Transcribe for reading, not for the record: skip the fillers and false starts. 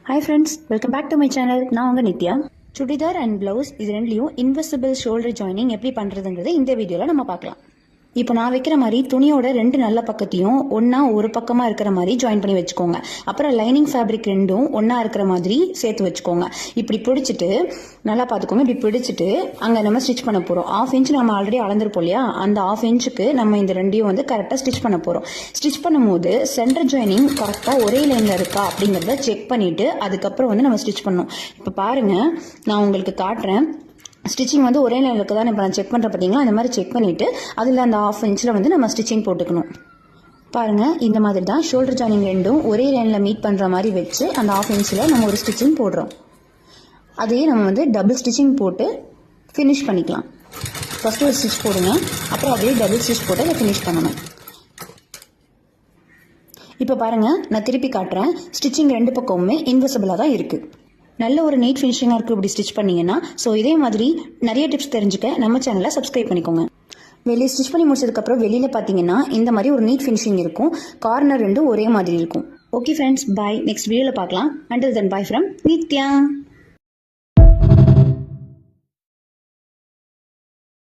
Hi friends, welcome back to my channel. நான் உங்க Nithya. Churidar and blouse இது ரெண்டுலையும் இன்விசிபிள் ஷோல்டர் ஜாயினிங் எப்படி பண்ணுறதுங்கிறது இந்த வீடியோவில் நம்ம பார்க்கலாம். இப்போ நான் வைக்கிற மாதிரி துணியோட ரெண்டு நல்ல பக்கத்தையும் ஒன்றா ஒரு பக்கமாக இருக்கிற மாதிரி ஜாயின் பண்ணி வச்சுக்கோங்க. அப்புறம் லைனிங் ஃபேப்ரிக் ரெண்டும் ஒன்றா இருக்கிற மாதிரி சேர்த்து வச்சுக்கோங்க. இப்படி பிடிச்சிட்டு நல்லா பார்த்துக்கோங்க. இப்படி பிடிச்சிட்டு அங்கே நம்ம ஸ்டிச் பண்ண போகிறோம். 1/2 இன்ச் நம்ம ஆல்ரெடி அளந்துருப்போம் இல்லையா, அந்த 1/2 இன்ச்சுக்கு நம்ம இந்த ரெண்டையும் வந்து கரெக்டாக ஸ்டிச் பண்ண போகிறோம். ஸ்டிச் பண்ணும்போது சென்டர் ஜாயினிங் கரெக்டாக ஒரே லைனில் இருக்கா அப்படிங்கிறத செக் பண்ணிவிட்டு அதுக்கப்புறம் வந்து நம்ம ஸ்டிச் பண்ணணும். இப்போ பாருங்கள், நான் உங்களுக்கு காட்டுறேன். ஸ்டிச்சிங் வந்து ஒரே லைனுக்கு தான் இப்போ நான் செக் பண்ணுறேன் பார்த்தீங்களா, அந்த மாதிரி செக் பண்ணிவிட்டு அதில் அந்த 1/2 இன்ச்சில் வந்து நம்ம ஸ்டிச்சிங் போட்டுக்கணும். பாருங்கள், இந்த மாதிரி தான் ஷோல்டர் ஜாயினிங் ரெண்டும் ஒரே லைனில் மீட் பண்ணுற மாதிரி வச்சு அந்த 1/2 இன்ச்சில் நம்ம ஒரு ஸ்டிச்சிங் போடுறோம். அதையே நம்ம வந்து டபுள் ஸ்டிச்சிங் போட்டு ஃபினிஷ் பண்ணிக்கலாம். ஃபஸ்ட்டு ஒரு ஸ்டிச் போடுங்க, அப்புறம் அப்படியே டபுள் ஸ்டிச் போட்டு அதை ஃபினிஷ் பண்ணணும். இப்போ பாருங்கள், நான் திருப்பி காட்டுறேன். ஸ்டிச்சிங் ரெண்டு பக்கமுமே இன்விசிபிளாக தான் இருக்குது. நல்ல ஒரு நீட் ஃபினிஷிங்காக இருக்குது இப்படி ஸ்டிச் பண்ணிங்கன்னா. ஸோ இதே மாதிரி நிறைய டிப்ஸ் தெரிஞ்சுக்க நம்ம சேனலை சப்ஸ்கிரைப் பண்ணிக்கோங்க. வெளியே ஸ்டிச் பண்ணி முடிச்சதுக்கப்புறம் வெளியில் பார்த்தீங்கன்னா இந்த மாதிரி ஒரு நீட் ஃபினிஷிங் இருக்கும். கார்னர் ரெண்டும் ஒரே மாதிரி இருக்கும். ஓகே ஃப்ரெண்ட்ஸ், பாய். நெக்ஸ்ட் வீடியோவில் பார்க்கலாம். Until then bye from Nithya.